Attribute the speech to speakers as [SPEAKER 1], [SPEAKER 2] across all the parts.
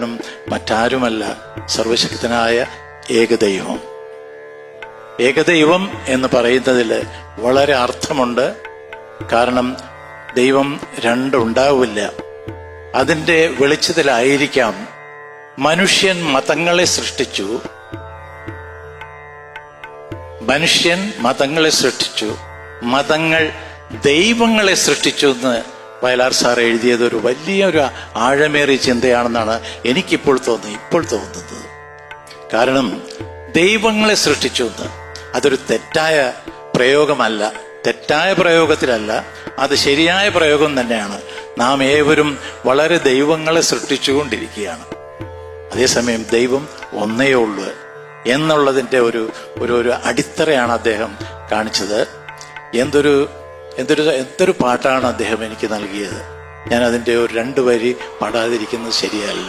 [SPEAKER 1] കാരണം മറ്റാരുമല്ല, സർവശക്തനായ ഏകദൈവം. ഏകദൈവം എന്ന് പറയുന്നതിൽ വളരെ അർത്ഥമുണ്ട്. കാരണം ദൈവം രണ്ടുണ്ടാവില്ല. അതിൻ്റെ വെളിച്ചത്തിലായിരിക്കാം മനുഷ്യൻ മതങ്ങളെ സൃഷ്ടിച്ചു. മതങ്ങൾ ദൈവങ്ങളെ സൃഷ്ടിച്ചു എന്ന് വയലാർ സാർ എഴുതിയത് ഒരു വലിയൊരു ആഴമേറിയ ചിന്തയാണെന്നാണ് എനിക്കിപ്പോൾ തോന്നുന്നത്. കാരണം ദൈവങ്ങളെ സൃഷ്ടിച്ചു എന്ന് അതൊരു തെറ്റായ പ്രയോഗമല്ല, തെറ്റായ പ്രയോഗത്തിലല്ല, അത് ശരിയായ പ്രയോഗം തന്നെയാണ്. നാം ഏവരും വളരെ ദൈവങ്ങളെ സൃഷ്ടിച്ചുകൊണ്ടിരിക്കുകയാണ്. അതേസമയം ദൈവം ഒന്നേ ഉള്ളൂ എന്നുള്ളതിൻ്റെ ഒരു അടിത്തറയാണ് അദ്ദേഹം കാണിച്ചത്. എന്തൊരു പാട്ടാണ് അദ്ദേഹം എനിക്ക് നൽകിയത്. ഞാൻ അതിൻ്റെ ഒരു 2 വരി പാടാതിരിക്കുന്നത് ശരിയല്ല.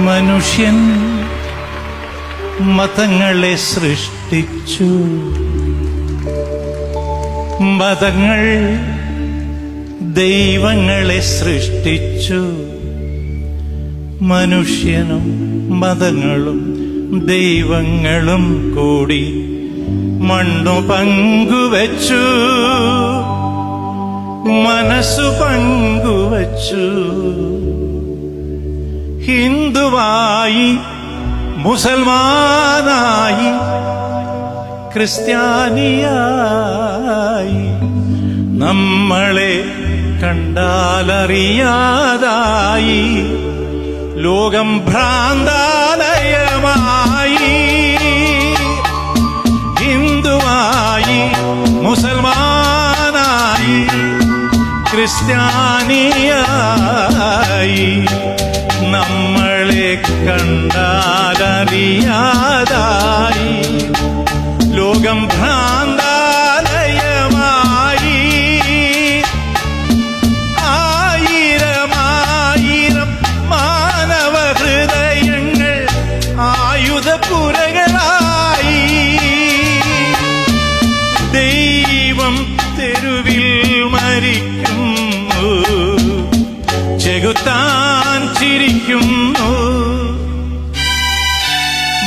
[SPEAKER 1] മനുഷ്യൻ മതങ്ങളെ സൃഷ്ടിച്ചു, മതങ്ങൾ ദൈവങ്ങളെ സൃഷ്ടിച്ചു. മനുഷ്യനും മതങ്ങളും ദൈവങ്ങളും കൂടി മണ്ണു പങ്കുവച്ചു, മനസ്സു പങ്കുവച്ചു. ഹിന്ദുവായി, മുസൽമാനായി, ക്രിസ്ത്യാനിയായി, നമ്മളെ കണ്ടാലറിയാതായി ലോകം ഭ്രാന്താലയമായി. ഹിന്ദുവായി, മുസൽമാനായി, ക്രിസ്ത്യാനിയായി, നമ്മളെ കണ്ടാലറിയാതായി ലോകം ഭ്രാന്താലയമായി. ആയിരം മാനവ ഹൃദയങ്ങൾ ആയുധപുരകളായി. ദൈവം തെരുവിൽ മരിക്കുന്നു, ചെകുത്താൻ ചിരിക്കുന്നു.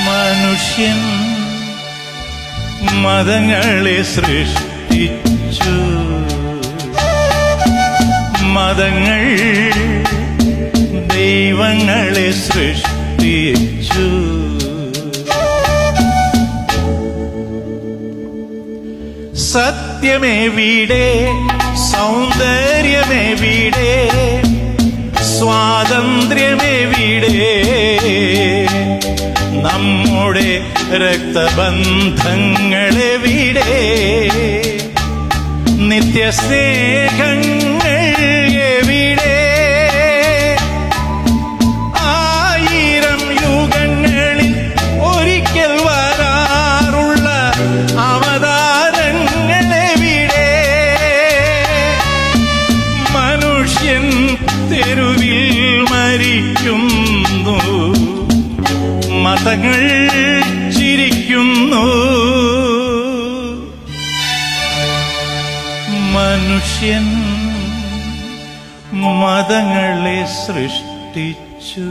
[SPEAKER 1] മനുഷ്യൻ മതങ്ങളെ സൃഷ്ടിച്ചു, മതങ്ങൾ ദൈവങ്ങളെ സൃഷ്ടിച്ചു. സത്യമെവിടെ, സൗന്ദര്യമെവിടെ, സ്വാതന്ത്ര്യമെവിടെ, നമ്മുടെ രക്തബന്ധങ്ങളെവിടെ, നിത്യസ്നേഹങ്ങൾ എവിടെ? ആയിരം യുഗങ്ങളിൽ ഒരിക്കൽ വരാറുള്ള അവതാരങ്ങളെവിടെ? മനുഷ്യൻ തെരുവിൽ മരിക്കുന്നു, മതങ്ങൾ ചിരിക്കുന്നു. മനുഷ്യൻ മതങ്ങളെ സൃഷ്ടിച്ചു,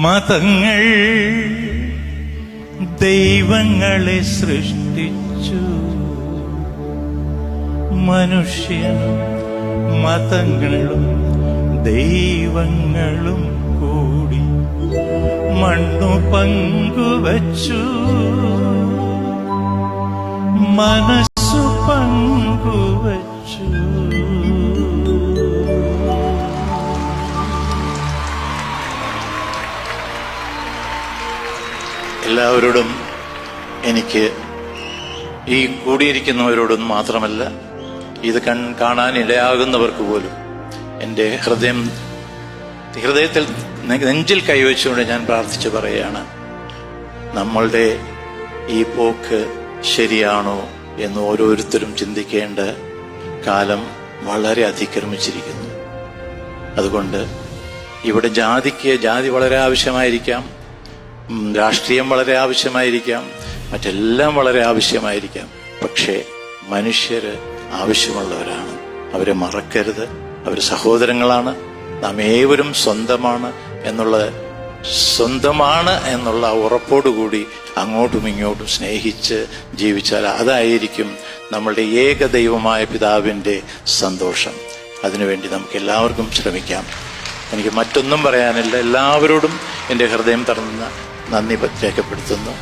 [SPEAKER 1] മതങ്ങൾ ദൈവങ്ങളെ സൃഷ്ടിച്ചു. മനുഷ്യനും മതങ്ങളും ദൈവങ്ങളും കൂടി മണ്ണു പങ്കുവച്ചു, മനസ്സു പങ്കുവച്ചു. എല്ലാവരോടും എനിക്ക്, ഈ കൂടിയിരിക്കുന്നവരോടും മാത്രമല്ല, ഇത് കാണാൻ ഇടയാകുന്നവർക്ക് പോലും എൻ്റെ ഹൃദയത്തിൽ നെഞ്ചിൽ കൈവച്ചുകൊണ്ട് ഞാൻ പ്രാർത്ഥിച്ചു പറയുകയാണ്, നമ്മളുടെ ഈ പോക്ക് ശരിയാണോ എന്ന് ഓരോരുത്തരും ചിന്തിക്കേണ്ട കാലം വളരെ അതിക്രമിച്ചിരിക്കുന്നു. അതുകൊണ്ട് ഇവിടെ ജാതി വളരെ ആവശ്യമായിരിക്കാം, രാഷ്ട്രീയം വളരെ ആവശ്യമായിരിക്കാം, മറ്റെല്ലാം വളരെ ആവശ്യമായിരിക്കാം. പക്ഷേ മനുഷ്യര് ആവശ്യമുള്ളവരാണ്. അവരെ മറക്കരുത്. അവർ സഹോദരങ്ങളാണ്. നാം ഏവരും സ്വന്തമാണ് എന്നുള്ള ഉറപ്പോടുകൂടി അങ്ങോട്ടും ഇങ്ങോട്ടും സ്നേഹിച്ച് ജീവിച്ചാൽ അതായിരിക്കും നമ്മളുടെ ഏകദൈവമായ പിതാവിൻ്റെ സന്തോഷം. അതിനുവേണ്ടി നമുക്ക് എല്ലാവർക്കും ശ്രമിക്കാം. എനിക്ക് മറ്റൊന്നും പറയാനില്ല. എല്ലാവരോടും എൻ്റെ ഹൃദയം തുറന്ന നന്ദി രേഖപ്പെടുത്തുന്നു.